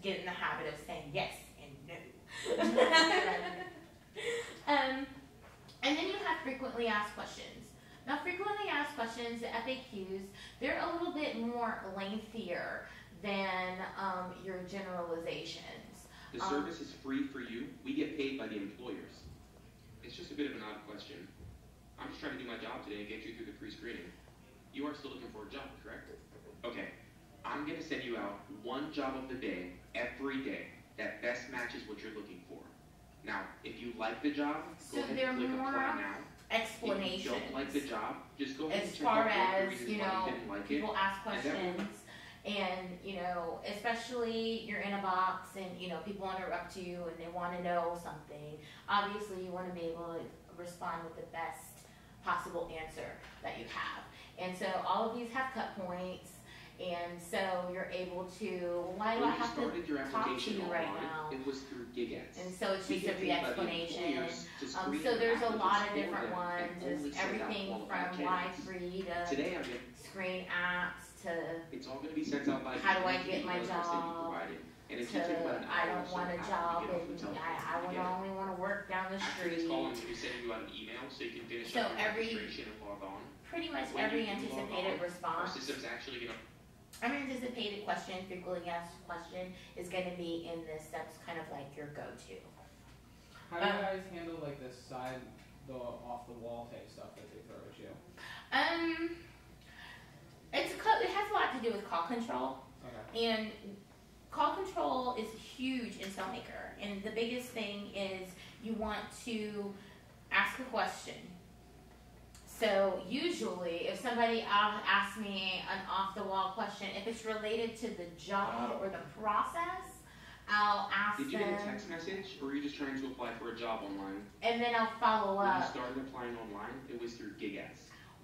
get in the habit of saying yes and no. And then you have frequently asked questions. Now, frequently asked questions, the FAQs, they're a little bit more lengthier than your generalizations. The service is free for you. We get paid by the employers. It's just a bit of an odd question. I'm just trying to do my job today and get you through the pre-screening. You are still looking for a job, correct? Okay. I'm going to send you out one job of the day, every day, that best matches what you're looking for. Now, if you like the job, go ahead and click apply now. Explanations. If you don't like the job, just go ahead and check far out the as, reasons you why know, you didn't like people it. ask questions, and, you know, especially you're in a box and, you know, people interrupt you and they want to know something. Obviously, you want to be able to respond with the best possible answer that you have. And so all of these have cut points. And so you're able to, why do I have to talk to you right now? It was through gig ads. And so it's just a re-explanation. So there's a lot of different ones. There's everything from live free to screen apps to it's all going to be sent out by how do I get my job and it's to I don't want a job and I would only want to work down the street. After this call, I'm going to be sending you out an email so you can finish up your registration and log on. Pretty much every anticipated response. Our system's actually going to Every anticipated question, frequently asked question, is going to be in this. That's kind of like your go-to. How do you guys handle like this the off-the-wall type stuff that they throw at you? It has a lot to do with call control. Okay. And call control is huge in SalemakerTraining. And the biggest thing is you want to ask a question. So usually, if somebody asks me an off-the-wall question, if it's related to the job or the process, I'll ask them. Did you get a text message, or were you just trying to apply for a job online? And then I'll follow up. When you started applying online, it was through gig ads.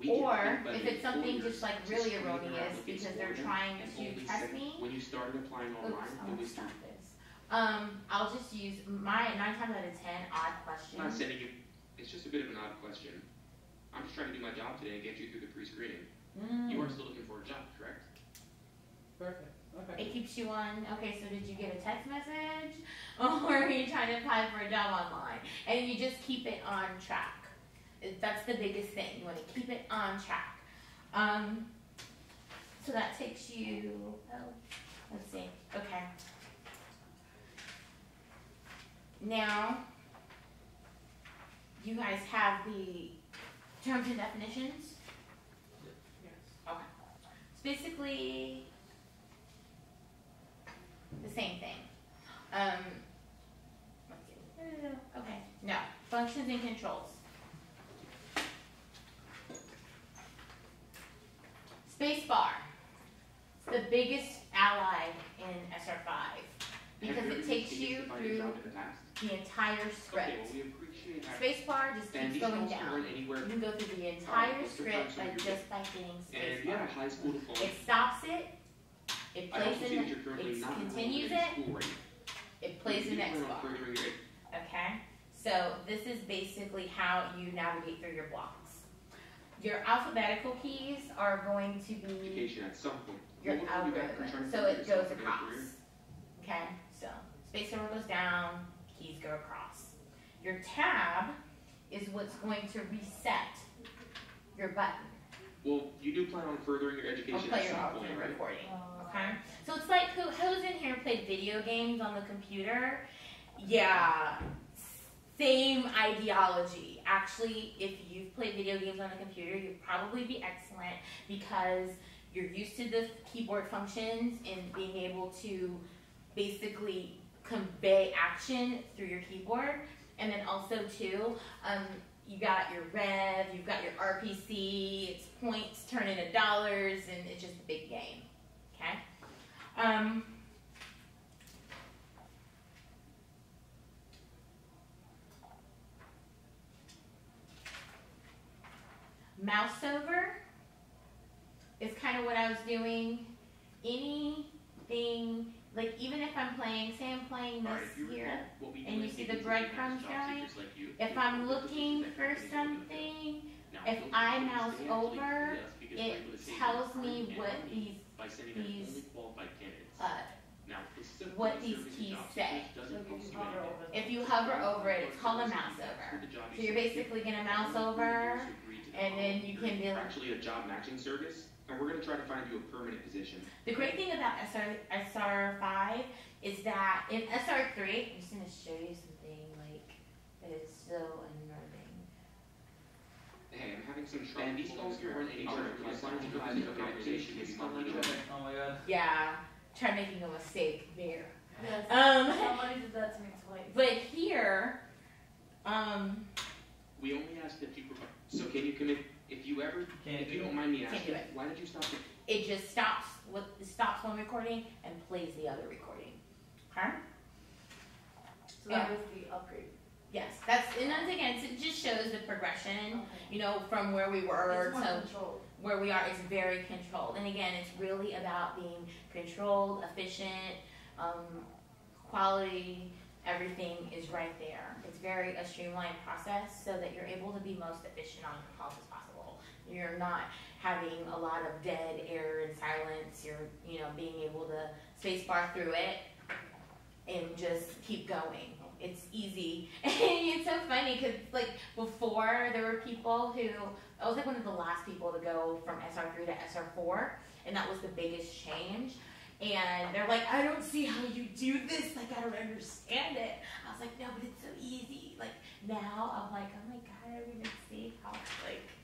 Or if it's something just like really erroneous because they're trying to test me. When you started applying online, it was through. I'll just use my 9 times out of 10 odd questions. I'm not sending you. It's just a bit of an odd question. I'm just trying to do my job today and get you through the pre-screening. You are still looking for a job, correct? Perfect. Okay. It keeps you on. Okay, so did you get a text message, or are you trying to apply for a job online? And you just keep it on track. That's the biggest thing. You want to keep it on track. So that takes you. Oh, let's see. Okay. Now, you guys have the terms and definitions? Yes. Okay. It's basically the same thing. Let's see. Okay. No. Functions and controls. Spacebar. It's the biggest ally in SR5 because it takes you through the entire script. Okay, well, we appreciate that. Spacebar just keeps going down. You can go through the entire script just by hitting spacebar. High school diploma. It stops it. It plays the next. It continues it. It plays the next bar. Okay. So this is basically how you navigate through your blocks. Your alphabetical keys are going to be your algorithm. So it goes across. Okay. So spacebar goes down. Keys go across. Your tab is what's going to reset your button. Well, you do plan on furthering your education at some point, right? Recording. Okay. So it's like who's in here played video games on the computer? Yeah. Same ideology. Actually, if you've played video games on the computer, you'd probably be excellent because you're used to the keyboard functions and being able to basically convey action through your keyboard. And then also too, you got your rev, you've got your RPC, it's points turn into dollars, and it's just a big game. Okay? Mouse over is kind of what I was doing. Anything, like even if I'm playing, say I'm playing this here, and you see the breadcrumbs going, if I'm looking for something, if I mouse over, it tells me what these Now, this is a what free these service keys job, so say. this doesn't cost you anything. If you hover over it, it's called a mouse over. So you're basically gonna mouse over, and then you can be We're like, actually a job matching service, and we're going to try to find you a permanent position. the great thing about SR5 is that in SR3, I'm just gonna show you something like that is so unnerving. Hey, I'm having some trouble. And these calls here. are in My son's in a conversation. Maybe mom will do it. Oh my god. Yeah, try making a mistake there. Yes. Somebody did that to me twice. But here, We only ask that you provide. So can you commit? If you don't mind me Can't do asking, it. why did you stop it? it just stops one recording and plays the other recording. Okay? So that was the upgrade. Yes, and once again, it just shows the progression, Okay. from where we were It's more to controlled. where we are. It's very controlled. And again, it's really about being controlled, efficient, quality, everything is right there. It's a streamlined process so that you're able to be most efficient on your calls as possible. You're not having a lot of dead air and silence. You're, being able to space bar through it and just keep going. It's easy. And it's so funny because, before there were people who, I was one of the last people to go from SR3 to SR4, and that was the biggest change. And they're like, I don't see how you do this. I don't understand it. I was like, no, but it's so easy. Now I'm like, oh my God, I don't even see how,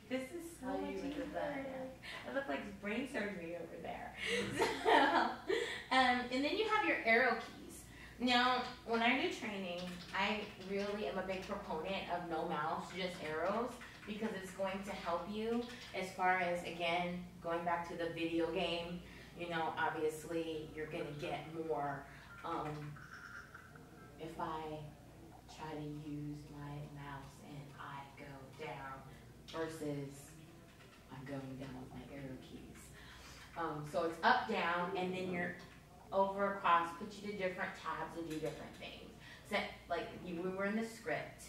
this is so How much you easier. did that, I look like brain surgery over there. And then you have your arrow keys. Now, when I do training, I really am a big proponent of no mouse, just arrows, because it's going to help you as far as, again, going back to the video game, obviously you're going to get more, if I try to use my mouse and I go down versus I'm going down with my arrow keys. So it's up, down, and then you're over, across, put you to different tabs and do different things. So, we were in the script,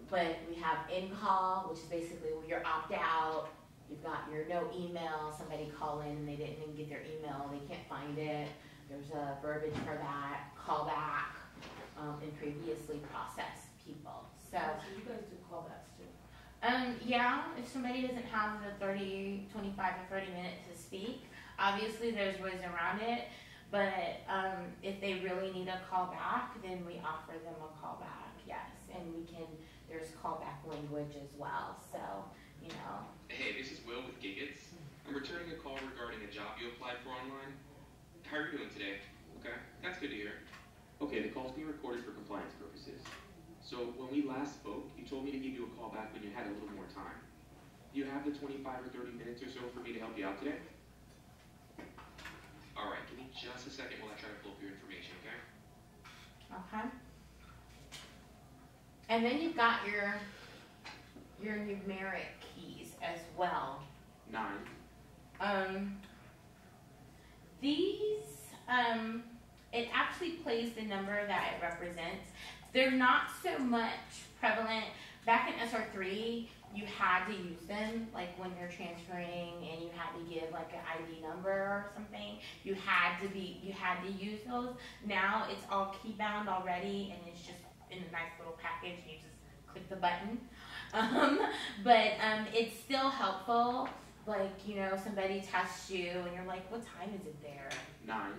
but we have in-call, which is basically your opt-out. You've got your no email, somebody call in and they didn't even get their email, they can't find it. There's a verbiage for that, call back, and previously processed people. So you guys do callbacks too. yeah, if somebody doesn't have the 25 to 30 minutes to speak, obviously there's ways around it, but if they really need a call back, then we offer them a call back, yes, and there's callback language as well, so, Hey, this is Will with Giggets. I'm returning a call regarding a job you applied for online. How are you doing today? Okay, that's good to hear. Okay, the call's being recorded for compliance purposes. So when we last spoke, you told me to give you a call back when you had a little more time. Do you have the 25 or 30 minutes or so for me to help you out today? All right, give me just a second while I try to pull up your information, okay? okay? And then you've got your numeric keys as well. 9. These, it actually plays the number that it represents. They're not so much prevalent. Back in SR3, you had to use them, when you're transferring and you had to give an ID number or something. You had to use those. Now it's all key bound already, and it's just in a nice little package, and you just click the button. But it's still helpful. Somebody tests you and you're like, what time is it there? 9.